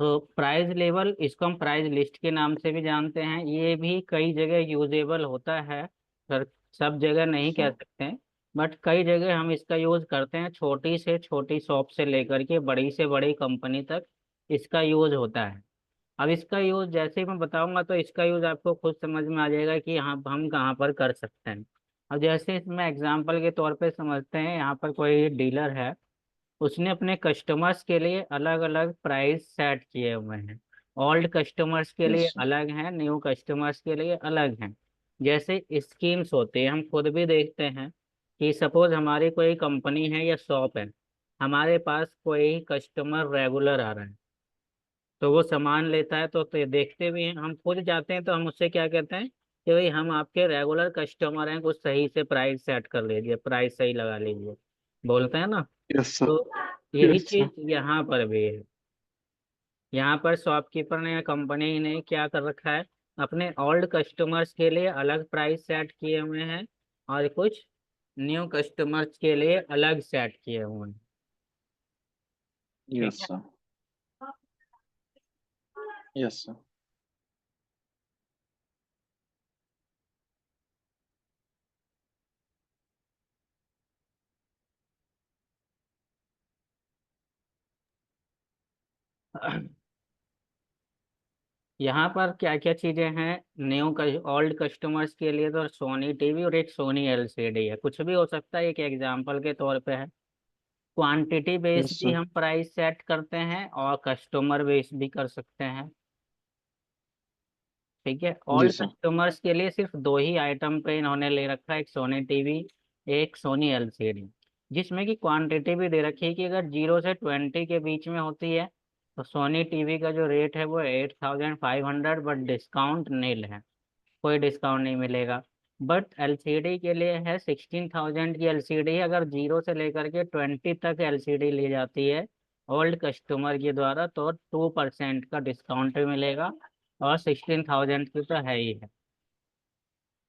तो price level, इसको हम प्राइस लिस्ट के नाम से भी जानते हैं। ये भी कई जगह यूजेबल होता है, पर सब जगह नहीं कह सकते हैं। बट कई जगह हम इसका यूज करते हैं, छोटी से छोटी शॉप से लेकर के बड़ी से बड़ी कंपनी तक इसका यूज होता है। अब इसका यूज जैसे ही मैं बताऊंगा तो इसका यूज आपको खुद समझ में आ जाएगा कि यहाँ हम कहाँ पर कर सकते हैं। अब जैसे इसमें एग्जाम्पल के तौर पे समझते हैं, यहाँ पर कोई डीलर है, उसने अपने कस्टमर्स के लिए अलग अलग प्राइस सेट किए हुए हैं। ओल्ड कस्टमर्स के लिए यस सर। अलग हैं, न्यू कस्टमर्स के लिए अलग हैं। जैसे स्कीम्स होती है, हम खुद भी देखते हैं कि सपोज हमारी कोई कंपनी है या शॉप है, हमारे पास कोई कस्टमर रेगुलर आ रहा है, तो वो सामान लेता है, तो देखते भी हैं, हम खुद जाते हैं तो हम उससे क्या कहते हैं कि भाई हम आपके रेगुलर कस्टमर हैं, कुछ सही से प्राइस सेट कर लीजिए, प्राइस सही लगा लीजिए, बोलते हैं ना। Yes sir. तो यही यस सर। चीज यहाँ पर भी है। यहाँ पर शॉपकीपर ने या कंपनी ने क्या कर रखा है, अपने ओल्ड कस्टमर्स के लिए अलग प्राइस सेट किए हुए हैं, और कुछ न्यू कस्टमर्स के लिए अलग सेट किए हुए हैं। ठीक यस है। सर। Yes sir. यहाँ पर क्या क्या चीजें हैं, न्यू ओल्ड कस्टमर्स के लिए तो सोनी टीवी और एक सोनी एलसीडी है, कुछ भी हो सकता है, एक एग्जांपल के तौर पे है। क्वांटिटी बेस यस भी सर। हम प्राइस सेट करते हैं और कस्टमर बेस भी कर सकते हैं। ठीक है। जी ओल्ड सर। कस्टमर्स के लिए सिर्फ दो ही आइटम पे इन्होंने ले रखा है, एक सोनी टीवी, एक सोनी एलसीडी, जिसमें कि क्वांटिटी भी दे रखी है कि अगर 0 से 20 के बीच में होती है तो सोनी टीवी का जो रेट है वो 8500, बट डिस्काउंट नील है, कोई डिस्काउंट नहीं मिलेगा। बट एलसीडी के लिए है 16000 की एलसीडी, अगर 0 से लेकर के 20 तक एलसीडी ली जाती है ओल्ड कस्टमर के द्वारा तो 2% का डिस्काउंट भी मिलेगा, और 16000 की तो है ही है।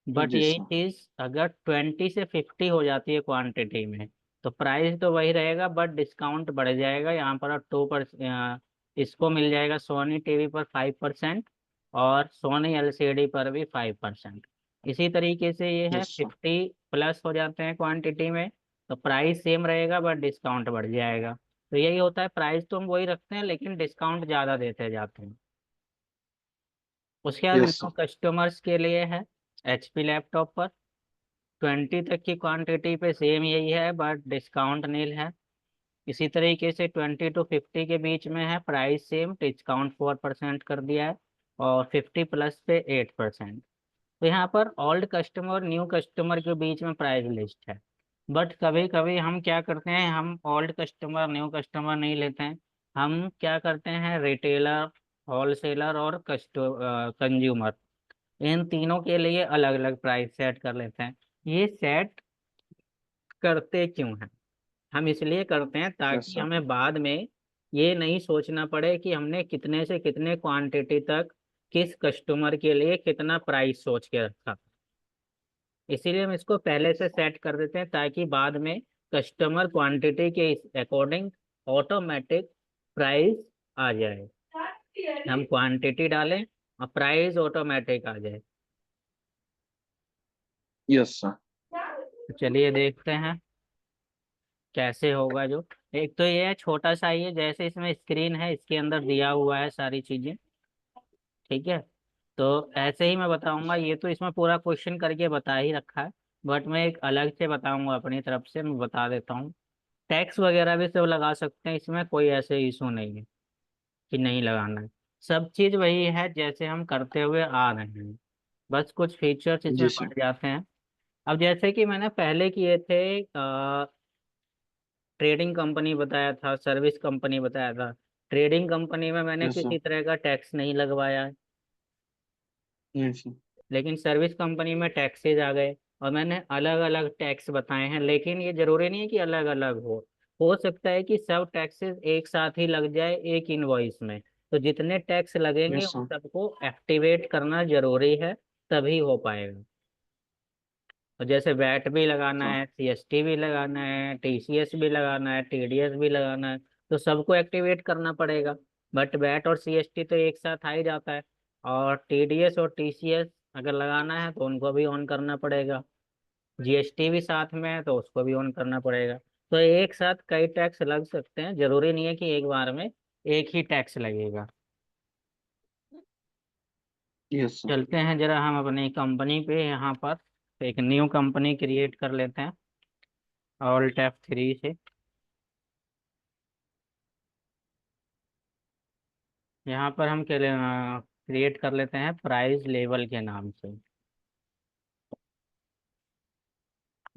बट जी यही सर। चीज अगर 20 से 50 हो जाती है क्वांटिटी में, तो प्राइस तो वही रहेगा बट डिस्काउंट बढ़ जाएगा। यहाँ पर 2%, इसको मिल जाएगा सोनी टीवी पर 5%, और सोनी एलसीडी पर भी 5%। इसी तरीके से ये है, यस सर। 50+ हो जाते हैं क्वांटिटी में, तो प्राइस सेम रहेगा बट डिस्काउंट बढ़ जाएगा। तो यही होता है, प्राइस तो हम वही रखते हैं लेकिन डिस्काउंट ज़्यादा देते जाते हैं। उसके बाद यस न्यू सर। कस्टमर्स के लिए है एचपी लैपटॉप पर 20 तक की क्वांटिटी पे सेम यही है बट डिस्काउंट नील है। इसी तरीके से 20 to 50 के बीच में है, प्राइस सेम, डिस्काउंट 4% कर दिया है, और 50+ पे 8%। तो यहाँ पर ओल्ड कस्टमर और न्यू कस्टमर के बीच में प्राइस लिस्ट है। बट कभी कभी हम क्या करते हैं, हम ओल्ड कस्टमर न्यू कस्टमर नहीं लेते हैं, हम क्या करते हैं, रिटेलर, होलसेलर और कंज्यूमर, इन तीनों के लिए अलग अलग प्राइस सेट कर लेते हैं। ये सेट करते क्यों हैं, हम इसलिए करते हैं यस ताकि सर। हमें बाद में ये नहीं सोचना पड़े कि हमने कितने से कितने क्वांटिटी तक किस कस्टमर के लिए कितना प्राइस सोच के रखा। इसीलिए हम इसको पहले से सेट कर देते हैं ताकि बाद में कस्टमर क्वांटिटी के अकॉर्डिंग ऑटोमेटिक प्राइस आ जाए। हम क्वांटिटी डालें और प्राइस ऑटोमेटिक आ जाए। Yes sir. तो चलिए देखते हैं कैसे होगा। जो एक तो ये है, छोटा सा ही है, जैसे इसमें स्क्रीन है इसके अंदर दिया हुआ है सारी चीजें। ठीक है। तो ऐसे ही मैं बताऊंगा, ये तो इसमें पूरा क्वेश्चन करके बता ही रखा है, बट मैं एक अलग से बताऊंगा अपनी तरफ से, मैं बता देता हूँ। टैक्स वगैरह भी सब लगा सकते हैं, इसमें कोई ऐसे इशू नहीं है कि नहीं लगाना है। सब चीज वही है जैसे हम करते हुए आ रहे हैं, बस कुछ फीचर्स इसमें जी बढ़ सर। जाते हैं। अब जैसे कि मैंने पहले किए थे, ट्रेडिंग कंपनी बताया था, सर्विस कंपनी बताया था। ट्रेडिंग कंपनी में मैंने यस सर। किसी तरह का टैक्स नहीं लगवाया है, यस सर। लेकिन सर्विस कंपनी में टैक्सेज आ गए, और मैंने अलग अलग टैक्स बताए हैं, लेकिन ये जरूरी नहीं है कि अलग अलग हो सकता है कि सब टैक्सेस एक साथ ही लग जाए एक इनवॉइस में। तो जितने टैक्स लगेंगे यस उन सर। सबको एक्टिवेट करना जरूरी है, तभी हो पाएगा। और जैसे वैट भी लगाना सर। है, सीएसटी भी लगाना है, टीसीएस भी लगाना है, टीडीएस भी लगाना है, तो सबको एक्टिवेट करना पड़ेगा। बट वैट और सीएसटी तो एक साथ आ ही जाता है, और टीडीएस और टीसीएस अगर लगाना है तो उनको भी ऑन करना पड़ेगा। जीएसटी भी साथ में है तो उसको भी ऑन करना पड़ेगा। तो एक साथ कई टैक्स लग सकते हैं, जरूरी नहीं है कि एक बार में एक ही टैक्स लगेगा। Yes sir. चलते हैं जरा हम अपनी कंपनी पे, यहाँ पर एक न्यू कंपनी क्रिएट कर लेते हैं ऑल्ट F3 से। यहाँ पर हम क्रिएट कर लेते हैं प्राइस लेवल के नाम से।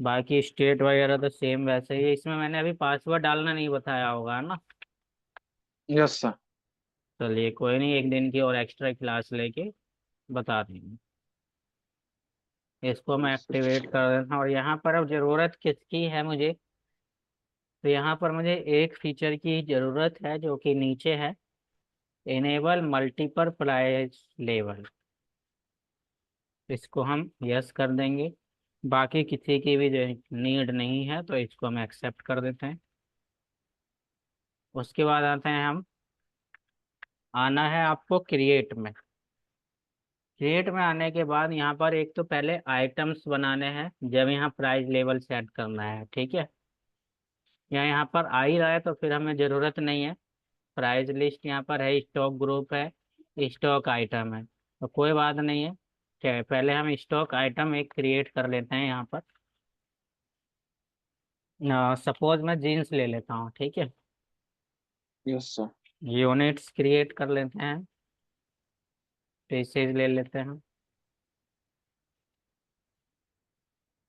बाकी स्टेट वगैरह तो सेम वैसे ही है। इसमें मैंने अभी पासवर्ड डालना नहीं बताया होगा ना। Yes sir. चलिए कोई नहीं, एक दिन की और एक्स्ट्रा क्लास लेके बता देंगे। इसको मैं एक्टिवेट कर देता हूँ। और यहाँ पर अब ज़रूरत किसकी है मुझे, तो यहाँ पर मुझे एक फीचर की ज़रूरत है जो कि नीचे है, इनेबल मल्टीपल प्राइस लेवल। इसको हम यस कर देंगे। बाकी किसी की भी जो नीड नहीं है तो इसको हम एक्सेप्ट कर देते हैं। उसके बाद आते हैं हम, आना है आपको क्रिएट में। क्रिएट में आने के बाद यहाँ पर एक तो पहले आइटम्स बनाने हैं जब यहाँ प्राइस लेवल सेट करना है, ठीक है। यहाँ पर आ ही रहा है तो फिर हमें ज़रूरत नहीं है। प्राइस लिस्ट यहाँ पर है, स्टॉक ग्रुप है, स्टॉक आइटम है, तो कोई बात नहीं है। ठीक है, पहले हम स्टॉक आइटम एक क्रिएट कर लेते हैं यहाँ पर। सपोज मैं जीन्स ले लेता हूँ, ठीक है। Yes sir. यूनिट्स क्रिएट कर लेते हैं, पीसेज ले लेते हैं।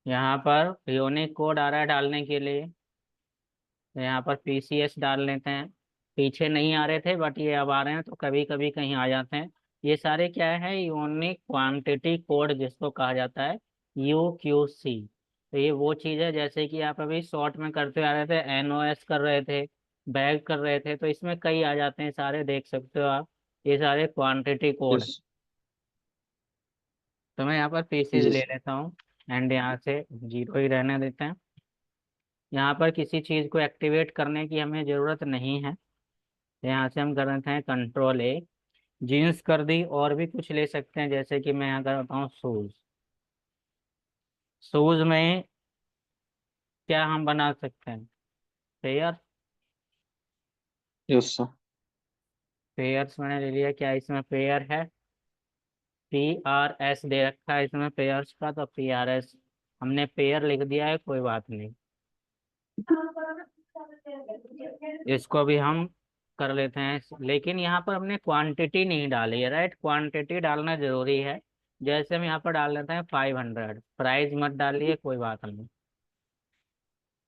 यहाँ पर यूनिक कोड आ रहा है डालने के लिए, तो यहाँ पर पीसीएस डाल लेते हैं। पीछे नहीं आ रहे थे बट ये अब आ रहे हैं, तो कभी कभी कहीं आ जाते हैं। ये सारे क्या है, यूनिक क्वांटिटी कोड जिसको कहा जाता है, UQC। तो ये वो चीज़ है, जैसे कि आप अभी शॉर्ट में करते आ रहे थे, NOS कर रहे थे, बैग कर रहे थे, तो इसमें कई आ जाते हैं सारे, देख सकते हो आप। ये सारे क्वांटिटी कोड। यस। तो मैं यहाँ पर पीसीज ले यस। लेता हूँ, एंड यहाँ से 0 ही रहने देते हैं। यहाँ पर किसी चीज़ को एक्टिवेट करने की हमें ज़रूरत नहीं है। यहाँ से हम कर देते हैं Ctrl+A। जीन्स कर दी, और भी कुछ ले सकते हैं, जैसे कि मैं यहाँ करता हूँ शूज। शूज में क्या हम बना सकते हैं, पेयर। Yes sir. पेयर्स मैंने ले लिया, क्या इसमें पेयर है, PRS दे रखा है इसमें पेयर्स का, तो PRS हमने पेयर लिख दिया है, कोई बात नहीं। इसको भी हम कर लेते हैं, लेकिन यहाँ पर हमने क्वांटिटी नहीं डाली है, राइट। क्वांटिटी डालना जरूरी है। जैसे हम यहाँ पर डाल लेते हैं 500, प्राइस मत डालिए, कोई बात नहीं।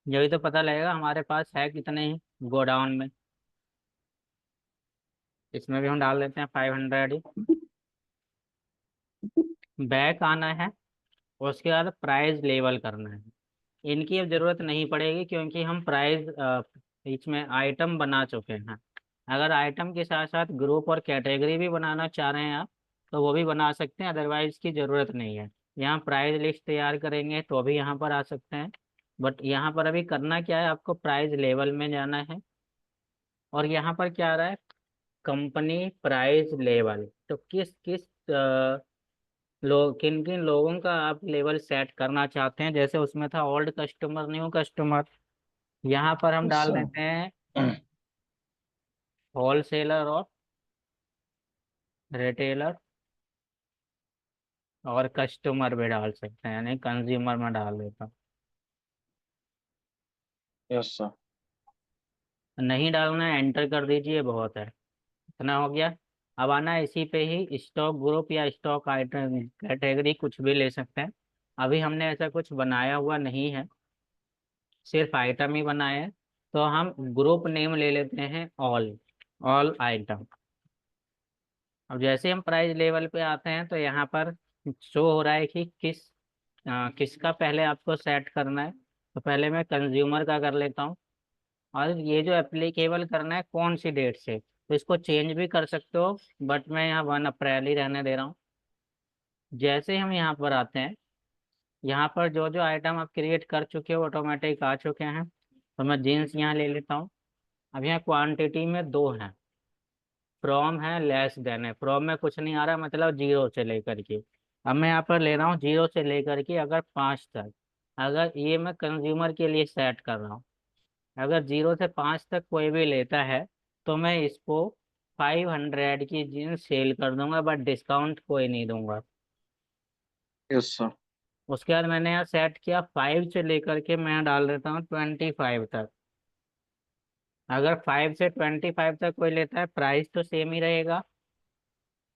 यही तो पता लगेगा हमारे पास है कितने ही गोडाउन में। इसमें भी हम डाल देते हैं 500 ही। बैक आना है, उसके बाद प्राइस लेवल करना है। इनकी अब जरूरत नहीं पड़ेगी क्योंकि हम प्राइस इसमें आइटम बना चुके हैं। अगर आइटम के साथ साथ ग्रुप और कैटेगरी भी बनाना चाह रहे हैं आप, तो वो भी बना सकते हैं, अदरवाइज की ज़रूरत नहीं है। यहाँ प्राइस लिस्ट तैयार करेंगे तो भी यहाँ पर आ सकते हैं। बट यहाँ पर अभी करना क्या है, आपको प्राइस लेवल में जाना है। और यहाँ पर क्या आ रहा है, कंपनी प्राइस लेवल। तो किस किस लोग, किन किन लोगों का आप लेवल सेट करना चाहते हैं, जैसे उसमें था ओल्ड कस्टमर, न्यू कस्टमर। यहाँ पर हम यस डाल सर। देते हैं होलसेलर और रिटेलर, और कस्टमर भी डाल सकते हैं, यानी कंज्यूमर में डाल देता हूँ। Yes sir. नहीं डालना है, एंटर कर दीजिए, बहुत है, इतना हो गया। अब आना है इसी पे ही, स्टॉक ग्रुप या स्टॉक आइटम कैटेगरी कुछ भी ले सकते हैं। अभी हमने ऐसा कुछ बनाया हुआ नहीं है, सिर्फ आइटम ही बनाए हैं। तो हम ग्रुप नेम ले लेते हैं ऑल, ऑल आइटम। अब जैसे हम प्राइस लेवल पे आते हैं तो यहाँ पर शो हो रहा है कि किसका पहले आपको सेट करना है। तो पहले मैं कंज्यूमर का कर लेता हूँ। और ये जो एप्लीकेबल करना है कौन सी डेट से, तो इसको चेंज भी कर सकते हो, बट मैं यहाँ 1 अप्रैल ही रहने दे रहा हूँ। जैसे हम यहाँ पर आते हैं, यहाँ पर जो जो आइटम आप क्रिएट कर चुके हो ऑटोमेटिक आ चुके हैं। तो मैं जीन्स यहाँ ले लेता हूँ। अब यहाँ क्वांटिटी में 2 हैं, फ्रॉम है, लेस देन है। फ्रॉम में कुछ नहीं आ रहा, मतलब जीरो से लेकर के। अब मैं यहाँ पर ले रहा हूँ जीरो से लेकर के अगर 5 तक। अगर ये मैं कंज्यूमर के लिए सेट कर रहा हूँ, अगर 0 से 5 तक कोई भी लेता है तो मैं इसको 500 की जीन्स सेल कर दूंगा, बट डिस्काउंट कोई नहीं दूंगा। Yes sir. उसके बाद मैंने यहाँ सेट किया 5 से लेकर के मैं डाल देता हूँ 25 तक। अगर 5 से 25 तक कोई लेता है, प्राइस तो सेम ही रहेगा,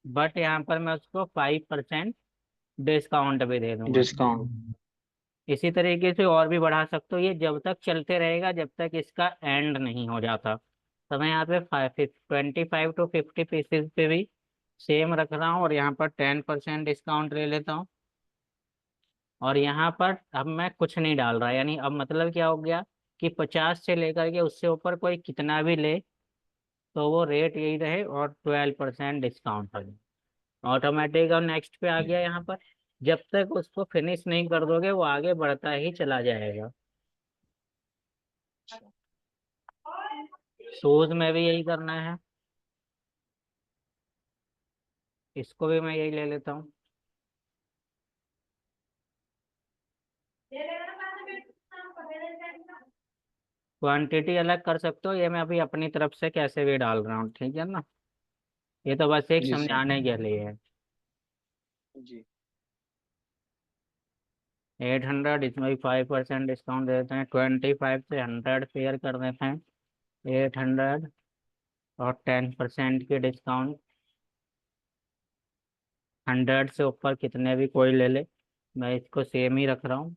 बट यहाँ पर मैं उसको 5% डिस्काउंट भी दे दूंगा। डिस्काउंट। इसी तरीके से और भी बढ़ा सकते हो, ये जब तक चलते रहेगा जब तक इसका एंड नहीं हो जाता। तो मैं यहाँ पे 25 to 50 पीसेस पे भी सेम रख रहा हूँ, और यहाँ पर 10% डिस्काउंट ले लेता हूँ। और यहाँ पर अब मैं कुछ नहीं डाल रहा, यानी अब मतलब क्या हो गया कि 50 से लेकर के उससे ऊपर कोई कितना भी ले तो वो रेट यही रहे, और 12% डिस्काउंट हो जाए ऑटोमेटिक। और नेक्स्ट पे आ गया यहाँ पर। जब तक उसको फिनिश नहीं कर दोगे वो आगे बढ़ता ही चला जाएगा। शूज में भी यही करना है, इसको भी मैं यही ले लेता हूँ। क्वांटिटी अलग कर सकते हो, ये मैं अभी अपनी तरफ से कैसे भी डाल रहा हूँ, ठीक है ना। ये तो बस एक जी सर। समझाने के लिए है। जी। 800, इसमें भी 5% डिस्काउंट दे देते हैं। 25 से 100 फेयर कर देते हैं। 800 और 10% की डिस्काउंट। 100 से ऊपर कितने भी कोई ले ले, मैं इसको सेम ही रख रहा हूँ,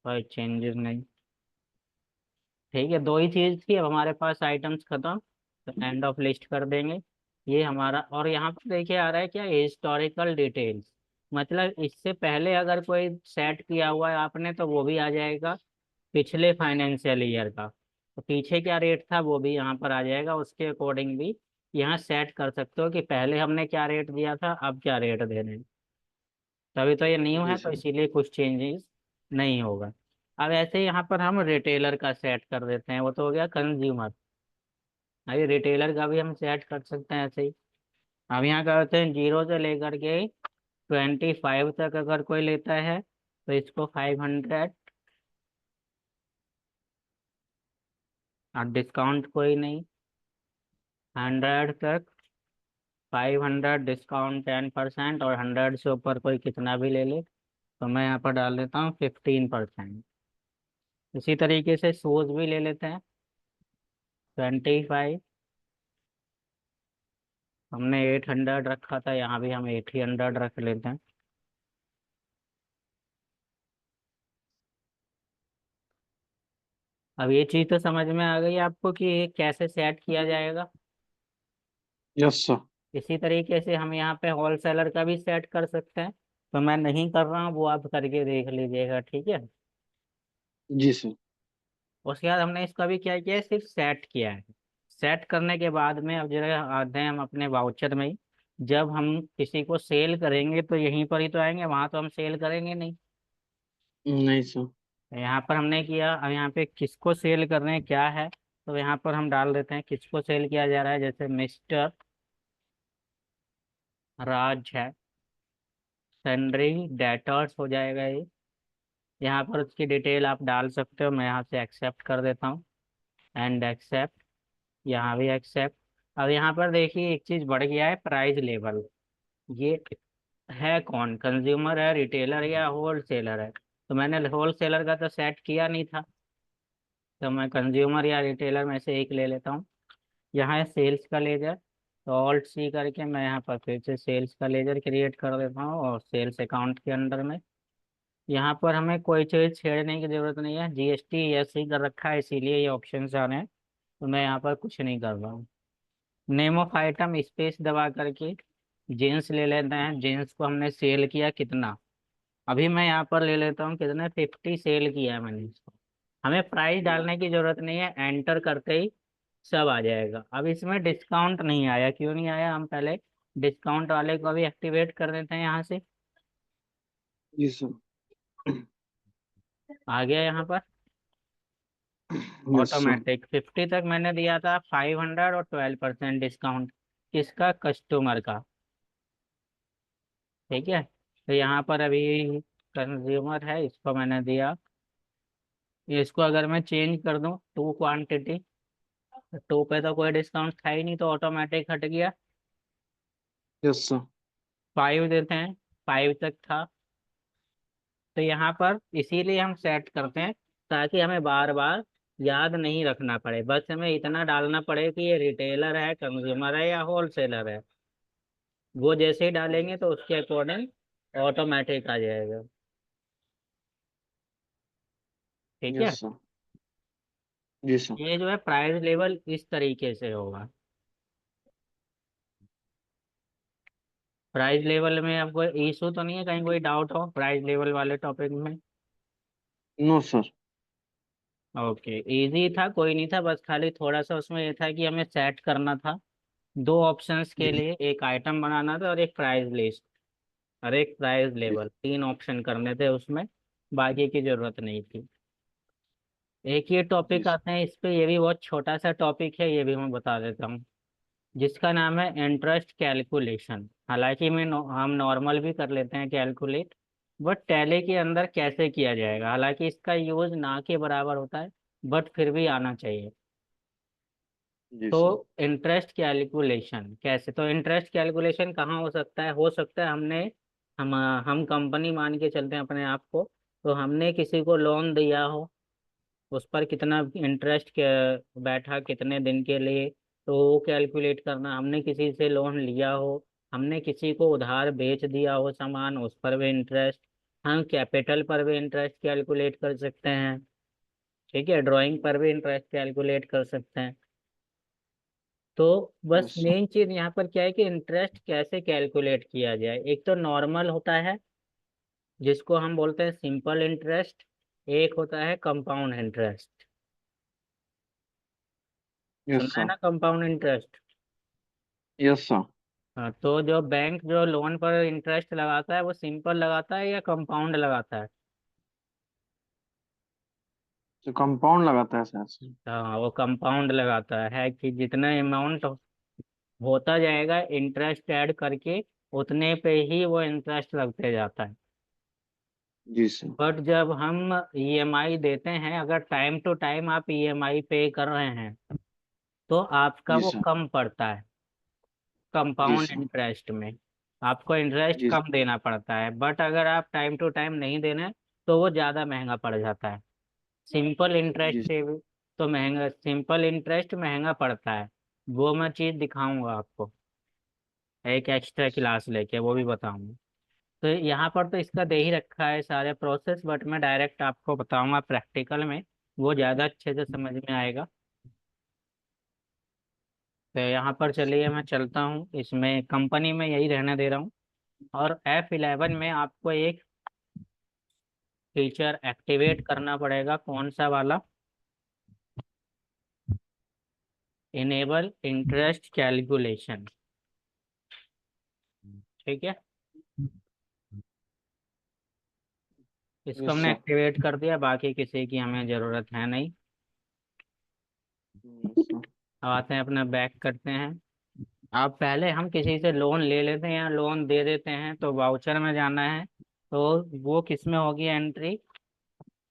कोई चेंजेस नहीं। ठीक है, दो ही चीज थी, अब हमारे पास आइटम्स खत्म, तो एंड ऑफ लिस्ट कर देंगे। ये हमारा, और यहाँ पर देखिए आ रहा है क्या, हिस्टोरिकल डिटेल्स। मतलब इससे पहले अगर कोई सेट किया हुआ है आपने तो वो भी आ जाएगा, पिछले फाइनेंशियल ईयर का। तो पीछे क्या रेट था वो भी यहाँ पर आ जाएगा, उसके अकॉर्डिंग भी यहाँ सेट कर सकते हो कि पहले हमने क्या रेट दिया था, अब क्या रेट दे रहे हैं। तभी तो ये न्यू जी है, तो सर। इसीलिए कुछ चेंजेस नहीं होगा। अब ऐसे ही यहाँ पर हम रिटेलर का सेट कर देते हैं, वो तो हो गया कंज्यूमर। अभी रिटेलर का भी हम सेट कर सकते हैं ऐसे ही। अब यहाँ करते हैं 0 से लेकर के 25 तक अगर कोई लेता है तो इसको 500, और डिस्काउंट कोई नहीं। 100 तक 500 डिस्काउंट 10%, और 100 से ऊपर कोई कितना भी ले ले तो मैं यहाँ पर डाल देता हूँ 15%। इसी तरीके से शूज भी ले लेते हैं। 25, हमने 800 रखा था, यहाँ भी हम 800 रख लेते हैं। अब ये चीज़ तो समझ में आ गई आपको कि ये कैसे सेट किया जाएगा। Yes sir. इसी तरीके से हम यहाँ पे होलसेलर का भी सेट कर सकते हैं, तो मैं नहीं कर रहा हूँ, वो आप करके देख लीजिएगा, ठीक है। जी सर। उसके बाद हमने इसका भी क्या किया है, सिर्फ सेट किया है। सेट करने के बाद में अब जरा आते हैं हम अपने वाउचर में ही। जब हम किसी को सेल करेंगे तो यहीं पर ही तो आएंगे, वहां तो हम सेल करेंगे नहीं। नहीं सर। यहाँ पर हमने किया, अब यहाँ पे किसको सेल कर रहे हैं क्या है, तो यहाँ पर हम डाल देते हैं किसको सेल किया जा रहा है, जैसे मिस्टर राज है। सन्ड्री डेटर्स हो जाएगा ये। यहाँ पर उसकी डिटेल आप डाल सकते हो, मैं यहाँ से एक्सेप्ट कर देता हूँ। एंड एक्सेप्ट, यहाँ भी एक्सेप्ट। अब यहाँ पर देखिए एक चीज बढ़ गया है, प्राइस लेवल। ये है कौन, कंज्यूमर है, रिटेलर या होलसेलर है। तो मैंने होलसेलर का तो सेट किया नहीं था, तो मैं कंज्यूमर या रिटेलर में से एक ले लेता हूँ। यहाँ है सेल्स का लेजर, तो ऑल्ट सी करके मैं यहाँ पर फिर से सेल्स का लेजर क्रिएट कर देता हूँ, और सेल्स अकाउंट के अंडर में। यहाँ पर हमें कोई चीज़ छेड़ने की जरूरत नहीं है, जीएसटी यस ही कर रखा है, इसीलिए ये ऑप्शन आ रहे हैं। तो मैं यहाँ पर कुछ नहीं कर रहा हूँ। नेम ऑफ आइटम स्पेस दबा करके जीन्स ले लेते हैं। जीन्स को हमने सेल किया कितना, अभी मैं यहाँ पर ले लेता हूँ कितने, 50 सेल किया है मैंने इसको। हमें प्राइस डालने की जरूरत नहीं है, एंटर करते ही सब आ जाएगा। अब इसमें डिस्काउंट नहीं आया, क्यों नहीं आया, हम पहले डिस्काउंट वाले को भी एक्टिवेट कर देते हैं यहाँ से। जी सर। आ गया यहाँ पर यस सर। ऑटोमेटिक 50 तक मैंने दिया था 500 और 12% डिस्काउंट। किसका, कस्टमर का। ठीक है, तो यहाँ पर अभी कंज्यूमर है, इसको मैंने दिया। इसको अगर मैं चेंज कर दूं टू क्वांटिटी, टू पे तो कोई डिस्काउंट था ही नहीं, तो ऑटोमेटिक हट गया। Yes sir. 5 देते हैं, 5 तक था। तो यहाँ पर इसीलिए हम सेट करते हैं, ताकि हमें बार बार याद नहीं रखना पड़े, बस हमें इतना डालना पड़े कि ये रिटेलर है, कंज्यूमर है या होलसेलर है। वो जैसे ही डालेंगे तो उसके अकॉर्डिंग ऑटोमेटिक आ जाएगा। ठीक है, यस सर। जी सर। ये जो है प्राइस लेवल इस तरीके से होगा। प्राइस लेवल में आपको इशू तो नहीं है, कहीं कोई डाउट हो प्राइस लेवल वाले टॉपिक में? No sir. ओके, इजी था, कोई नहीं था, बस खाली थोड़ा सा उसमें ये था कि हमें सेट करना था। दो ऑप्शंस के जी लिए एक आइटम बनाना था और एक प्राइस लिस्ट और एक प्राइस जी लेवल, 3 ऑप्शन करने थे उसमें, बाकी की जरूरत नहीं थी। एक ये जी टॉपिक सर। आते हैं इस पे, ये भी बहुत छोटा सा टॉपिक है, ये भी मैं बता देता हूँ, जिसका नाम है इंटरेस्ट कैलकुलेशन। हालांकि हम नॉर्मल भी कर लेते हैं कैलकुलेट, बट टैली के अंदर कैसे किया जाएगा, हालांकि इसका यूज ना के बराबर होता है, बट फिर भी आना चाहिए। जी तो सर। इंटरेस्ट कैलकुलेशन कैसे, तो इंटरेस्ट कैलकुलेशन कहाँ हो सकता है हम कंपनी मान के चलते हैं अपने आप को, तो हमने किसी को लोन दिया हो, उस पर कितना इंटरेस्ट बैठा कितने दिन के लिए, तो वो कैलकुलेट करना। हमने किसी से लोन लिया हो, हमने किसी को उधार बेच दिया हो सामान, उस पर भी इंटरेस्ट। हम कैपिटल पर भी इंटरेस्ट कैलकुलेट कर सकते हैं। ठीक है, ड्राइंग पर भी इंटरेस्ट कैलकुलेट कर सकते हैं। तो बस यस सर। मेन चीज यहाँ पर क्या है कि इंटरेस्ट कैसे कैलकुलेट किया जाए। एक तो नॉर्मल होता है, जिसको हम बोलते हैं सिंपल इंटरेस्ट। एक होता है कंपाउंड इंटरेस्ट। यस सुना है सर। ना कंपाउंड इंटरेस्ट? Yes sir. हाँ, तो जो बैंक जो लोन पर इंटरेस्ट लगाता है वो सिंपल लगाता है या कंपाउंड लगाता है? तो कंपाउंड लगाता है सर। हाँ, वो कंपाउंड लगाता है कि जितना अमाउंट होता जाएगा इंटरेस्ट ऐड करके, उतने पे ही वो इंटरेस्ट लगते जाता है। जी सर। बट जब हम ईएमआई देते हैं, अगर टाइम टू टाइम आप ईएमआई पे कर रहे हैं, तो आपका जी वो सर। कम पड़ता है जी कंपाउंड सर। इंटरेस्ट में। आपको इंटरेस्ट जी कम देना पड़ता है, बट अगर आप टाइम टू टाइम नहीं दे रहे हैं, तो वो ज़्यादा महंगा पड़ जाता है। सिंपल इंटरेस्ट जी से भी तो महंगा, सिंपल इंटरेस्ट महंगा पड़ता है। वो मैं चीज़ दिखाऊंगा आपको एक एक्स्ट्रा क्लास लेके, वो भी बताऊंगा। तो यहाँ पर तो इसका दे ही रखा है सारे प्रोसेस, बट मैं डायरेक्ट आपको बताऊंगा प्रैक्टिकल में, वो ज़्यादा अच्छे से समझ में आएगा। तो यहाँ पर चलिए मैं चलता हूँ, इसमें कंपनी में यही रहने दे रहा हूँ। और F11 में आपको एक फीचर एक्टिवेट करना पड़ेगा, कौन सा वाला, इनेबल इंटरेस्ट कैलकुलेशन। ठीक है, इसको यस हमने सर। एक्टिवेट कर दिया, बाकी किसी की हमें ज़रूरत है नहीं। Yes sir. अब आते हैं अपना बैक करते हैं। अब पहले हम किसी से लोन ले लेते हैं या लोन दे देते हैं, तो वाउचर में जाना है। तो वो किस में होगी एंट्री,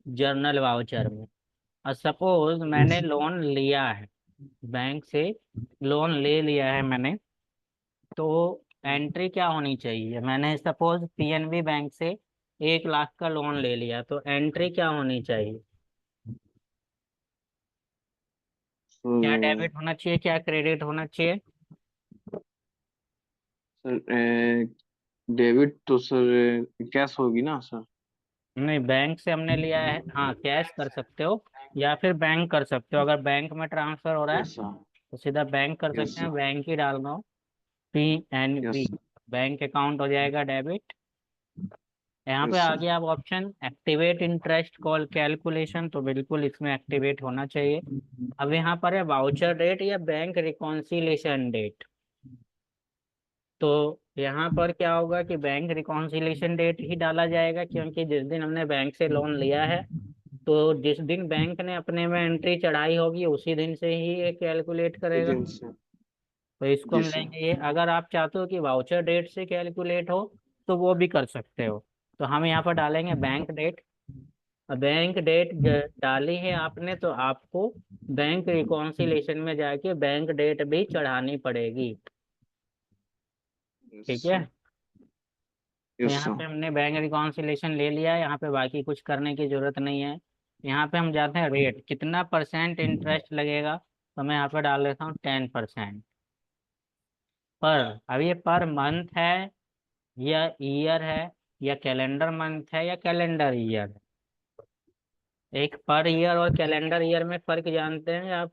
जर्नल वाउचर में। और सपोज मैंने लोन लिया है बैंक से, लोन ले लिया है मैंने, तो एंट्री क्या होनी चाहिए, मैंने सपोज पीएनबी बैंक से 1 लाख का लोन ले लिया, तो एंट्री क्या होनी चाहिए? क्या सर। डेबिट होना चाहिए, क्या क्रेडिट होना चाहिए? सर डेबिट तो सर कैश होगी ना सर। नहीं, बैंक से हमने लिया है, हाँ कैश कर सकते हो या फिर बैंक कर सकते हो। अगर बैंक में ट्रांसफर हो रहा है यस सर। तो सीधा बैंक कर यस सकते हैं, सर। बैंक ही डालना हो, PNB, यस बैंक अकाउंट हो जाएगा डेबिट। यहाँ पे आ सर। गया अब option activate interest call calculation, तो बिल्कुल इसमें एक्टिवेट होना चाहिए। अब यहाँ पर है वाउचर डेट या बैंक रिकॉन्सिलेशन डेट। तो यहाँ पर क्या होगा कि बैंक रिकॉन्सिलेशन डेट ही डाला जाएगा, क्योंकि जिस दिन हमने बैंक से लोन लिया है, तो जिस दिन बैंक ने अपने में एंट्री चढ़ाई होगी उसी दिन से ही ये कैलकुलेट करेगा। Agent sir. तो इसको जी हम सर। लेंगे ये। अगर आप चाहते हो कि वाउचर डेट से कैलकुलेट हो तो वो भी कर सकते हो। तो हम यहाँ पर डालेंगे बैंक डेट। बैंक डेट डाली है आपने तो आपको बैंक रिकॉन्सिलेशन में जाके बैंक डेट भी चढ़ानी पड़ेगी। यस ठीक है। सर। तो यस यहाँ सर। पे हमने बैंक रिकॉन्सिलेशन ले लिया है, यहाँ पे बाकी कुछ करने की जरूरत नहीं है। यहाँ पे हम जाते हैं रेट कितना परसेंट इंटरेस्ट लगेगा, तो मैं यहाँ पे डाल देता हूँ 10%। पर अब ये पर मंथ है या ईयर है या कैलेंडर मंथ है या कैलेंडर ईयर है। एक पर ईयर और कैलेंडर ईयर में फर्क जानते हैं आप।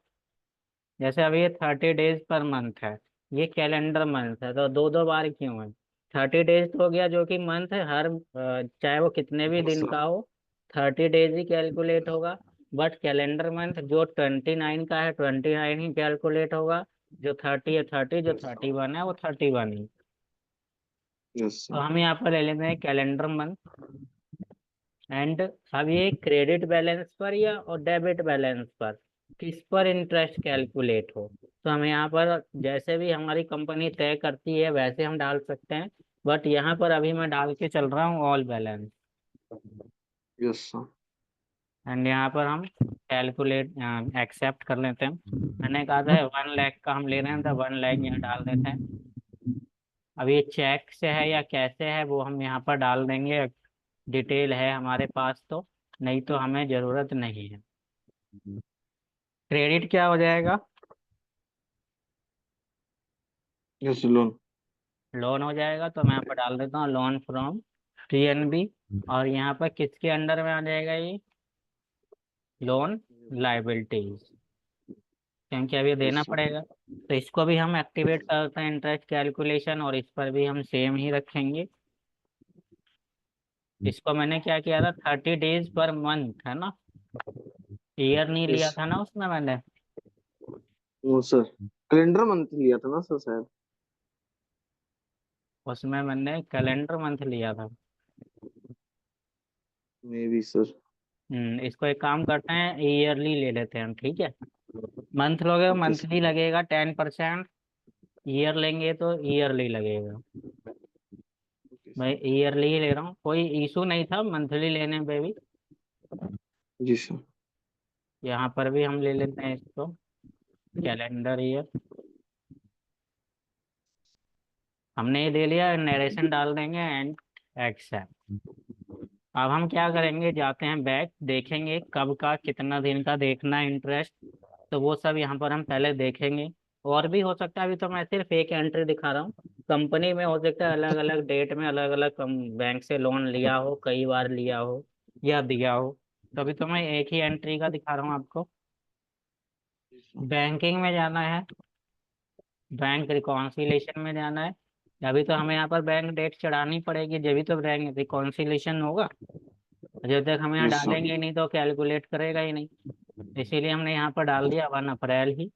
जैसे अभी ये 30 डेज पर मंथ है, ये कैलेंडर मंथ है, तो दो दो बार क्यों है। 30 डेज तो हो गया जो कि मंथ है, हर चाहे वो कितने भी यस दिन सर। का हो 30 डेज ही कैलकुलेट होगा। बट कैलेंडर मंथ जो 29 का है 29 ही कैलकुलेट होगा। जो 30 है 30, जो 31 है वो 31 ही। यस तो सर। हम यहाँ पर ले लेते हैं कैलेंडर मंथ। एंड अब ये क्रेडिट बैलेंस पर या और डेबिट बैलेंस पर किस पर इंटरेस्ट कैलकुलेट हो, तो हम यहाँ पर जैसे भी हमारी कंपनी तय करती है वैसे हम डाल सकते हैं। बट यहाँ पर अभी मैं डाल के चल रहा हूँ all balance. Yes sir. And यहाँ पर हम कैलकुलेट एक्सेप्ट कर लेते हैं। मैंने कहा था 1 लाख का हम ले रहे हैं तो 1 लाख यहाँ डाल देते हैं। अब ये चेक से है या कैसे है वो हम यहाँ पर डाल देंगे। डिटेल है हमारे पास तो, नहीं तो हमें ज़रूरत नहीं है। क्रेडिट क्या हो जाएगा। Yes loan. लोन हो जाएगा, तो मैं यहाँ पर डाल देता हूँ लोन फ्रॉम पीएनबी। और यहाँ पर किसके अंडर में आ जाएगा ये, लोन लाइबिलिटीज, क्योंकि अभी यस देना सर। पड़ेगा। तो इसको भी हम एक्टिवेट करते हैं इंटरेस्ट कैलकुलेशन, और इस पर भी हम सेम ही रखेंगे। इसको मैंने क्या किया था, 30 डेज पर मंथ है ना, ईयर नहीं लिया यस। था ना उसमें मैंने। वो सर कैलेंडर मंथ लिया था ना सर शायद। उसमें मैंने कैलेंडर मंथ लिया था। May be sir. इसको एक काम करते हैं ईयरली ले लेते हैं हम, ठीक है। मंथ लोगे ओके सर। मंथली लगेगा 10%, ईयर लेंगे तो ईयरली लगेगा। ओके मैं सर। ईयरली ही ले रहा हूँ, कोई इशू नहीं था मंथली लेने पे भी। जी सर। यहाँ पर भी हम ले लेते हैं इसको कैलेंडर ईयर। हमने ये ले लिया, नरेशन डाल देंगे एंड एक्सेप्ट। अब हम क्या करेंगे, जाते हैं बैक, देखेंगे कब का कितना दिन का देखना है इंटरेस्ट। तो वो सब यहाँ पर हम पहले देखेंगे। और भी हो सकता है, अभी तो मैं सिर्फ एक एंट्री दिखा रहा हूँ। कंपनी में हो सकता है अलग अलग डेट में अलग अलग कम बैंक से लोन लिया हो, कई बार लिया हो या दिया हो। तो अभी तो मैं एक ही एंट्री का दिखा रहा हूँ आपको। जी सर। बैंकिंग में जाना है, बैंक रिकॉन्सिलेशन में जाना है। अभी तो हमें यहाँ पर बैंक डेट चढ़ानी पड़ेगी, जब भी तो बैंक रिकॉन्सिलेशन होगा। जब तक हम यहाँ यस सर। डालेंगे ही नहीं तो कैलकुलेट करेगा ही नहीं। इसीलिए हमने यहाँ पर डाल दिया 1 अप्रैल ही।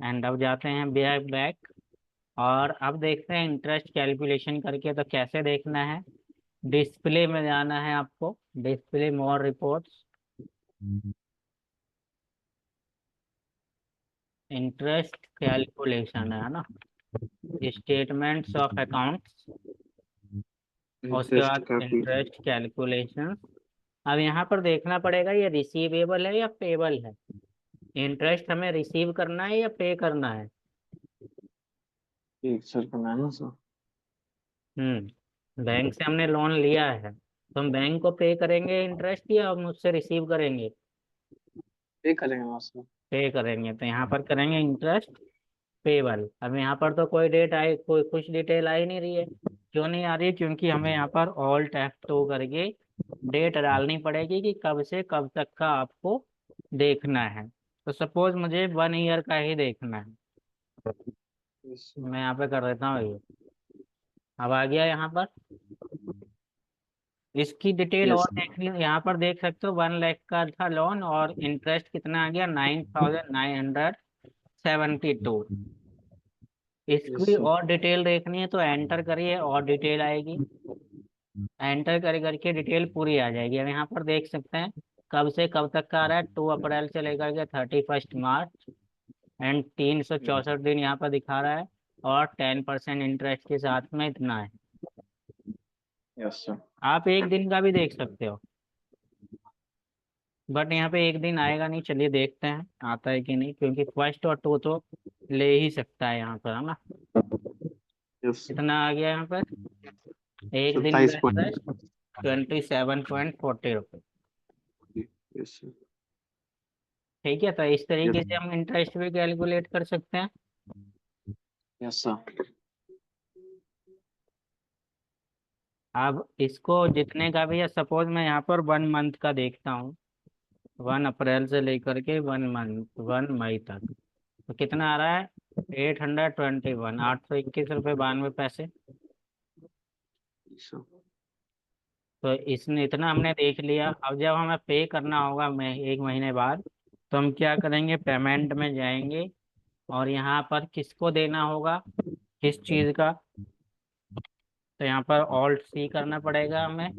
एंड अब जाते हैं बैक बैक। और अब देखते हैं इंटरेस्ट कैलकुलेशन करके तो कैसे देखना है। डिस्प्ले में जाना है आपको, डिस्प्ले मोर रिपोर्ट्स, इंटरेस्ट कैलकुलेशन है ना, स्टेटमेंट्स ऑफ अकाउंट्स, और उसके इंटरेस्ट बाद कैलकुलेट। Interest calculation. अब यहाँ पर देखना पड़ेगा ये रिसीवेबल है या पेबल है। इंटरेस्ट हमें रिसीव करना है या पे करना है। एक सर का नाम है सर। बैंक से हमने लोन लिया है तो हम बैंक को पे करेंगे इंटरेस्ट या हम उससे रिसीव करेंगे। पे करेंगे ना सर। पे करेंगे, तो यहाँ पर करेंगे इंटरेस्ट पेबल। अब यहाँ पर तो कोई डेट आई, कोई कुछ डिटेल आई नहीं रही है। क्यों नहीं आ रही है, क्योंकि हमें यहाँ पर ऑल्ट F2 करके डेट डालनी पड़ेगी कि कब से कब तक का आपको देखना है। तो सपोज मुझे 1 ईयर का ही देखना है, यस सर। मैं यहाँ पे कर देता हूँ ये। अब आ गया यहाँ पर, इसकी डिटेल यस और सर। देखनी यहाँ पर देख सकते हो। 1 लाख का था लोन और इंटरेस्ट कितना आ गया, 9,972। यस इसकी सर। और डिटेल देखनी है तो एंटर करिए और डिटेल आएगी। एंटर कर करके डिटेल पूरी आ जाएगी। अब यहाँ पर देख सकते हैं कब से कब तक का आ रहा है। 2 अप्रैल से लेकर के 31 मार्च। एंड 364 दिन यहाँ पर दिखा रहा है, और 10% इंटरेस्ट के साथ में इतना है। Yes sir. आप एक दिन का भी देख सकते हो, बट यहाँ पे एक दिन आएगा नहीं। चलिए देखते हैं आता है कि नहीं, क्योंकि फर्स्ट और टू तो ले ही सकता है यहाँ पर, है ना। Yes sir. कितना आ गया यहाँ पर, एक दिन का 27 इंटरेस्ट पॉइंट। 27.40 रुपये। Yes sir. ठीक है, तो इस तरीके यस। से हम इंटरेस्ट भी कैलकुलेट कर सकते हैं। Yes sir. अब इसको जितने का भी है, सपोज मैं यहाँ पर 1 मंथ का देखता हूँ, 1 अप्रैल से लेकर के 1 मई तक, तो कितना आ रहा है, 821, 821 रुपये 92 पैसे। सर। तो इसने इतना हमने देख लिया। अब जब हमें पे करना होगा मैं 1 महीने बाद, तो हम क्या करेंगे, पेमेंट में जाएंगे, और यहाँ पर किसको देना होगा, किस चीज़ का, तो यहाँ पर ऑल्ट सी करना पड़ेगा हमें।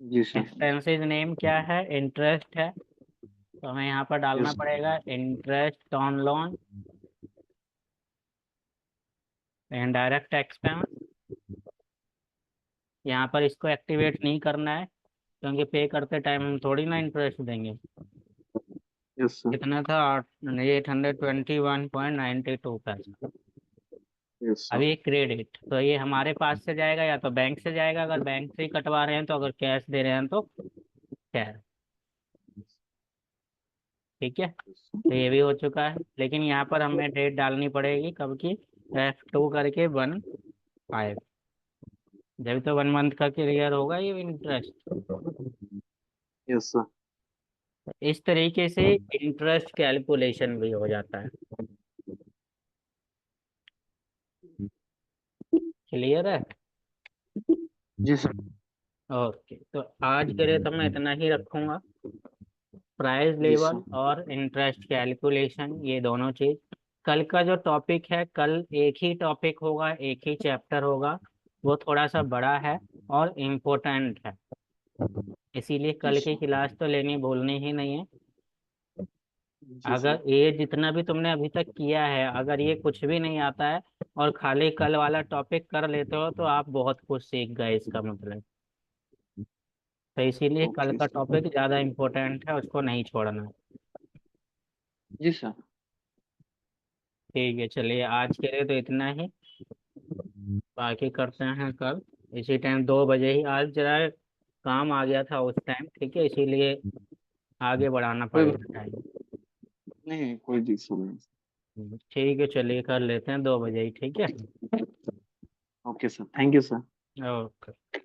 जी सर। एक्सपेंसेस नेम क्या है, इंटरेस्ट है, तो हमें यहाँ पर डालना यस। पड़ेगा interest on loan and direct expense. यहाँ पर इसको एक्टिवेट नहीं करना है, क्योंकि पे करते टाइम हम थोड़ी ना इंटरेस्ट देंगे। Yes sir. कितना था, 821.92 पैसा। यस अब सर। ये क्रेडिट, तो ये हमारे पास से जाएगा या तो बैंक से जाएगा, अगर बैंक से ही कटवा रहे हैं तो, अगर कैश दे रहे हैं तो कैश। ठीक है, तो ये भी हो चुका है, लेकिन यहाँ पर हमें डेट डालनी पड़ेगी कब की, F2 करके 1/5, जब तो 1 मंथ का क्लियर होगा ये इंटरेस्ट। Yes sir. इस तरीके से इंटरेस्ट कैलकुलेशन भी हो जाता है। क्लियर है। जी सर। ओके, तो आज के लिए तो मैं इतना ही रखूंगा। प्राइस जी लेवल सर। और इंटरेस्ट कैलकुलेशन, ये दोनों चीज। कल का जो टॉपिक है, कल एक ही टॉपिक होगा, एक ही चैप्टर होगा, वो थोड़ा सा बड़ा है और इम्पोर्टेंट है, इसीलिए जी कल की सर। क्लास तो लेनी भूलनी ही नहीं है। जी सर। अगर ये जितना भी तुमने अभी तक किया है, अगर ये कुछ भी नहीं आता है और खाली कल वाला टॉपिक कर लेते हो, तो आप बहुत कुछ सीख गए इसका मतलब। तो इसीलिए कल ओके का सर। टॉपिक ज़्यादा इम्पोर्टेंट है, उसको नहीं छोड़ना। जी सर। ठीक है, चलिए आज के लिए तो इतना ही, बाकी करते हैं कल इसी टाइम 2 बजे ही। आज जरा काम आ गया था उस टाइम, ठीक है, इसीलिए आगे बढ़ाना कोई पड़ेगा टाइम। नहीं, कोई दिक्कत नहीं। ठीक है, चलिए कर लेते हैं 2 बजे ही, ठीक है। Okay sir, thank you sir. Okay.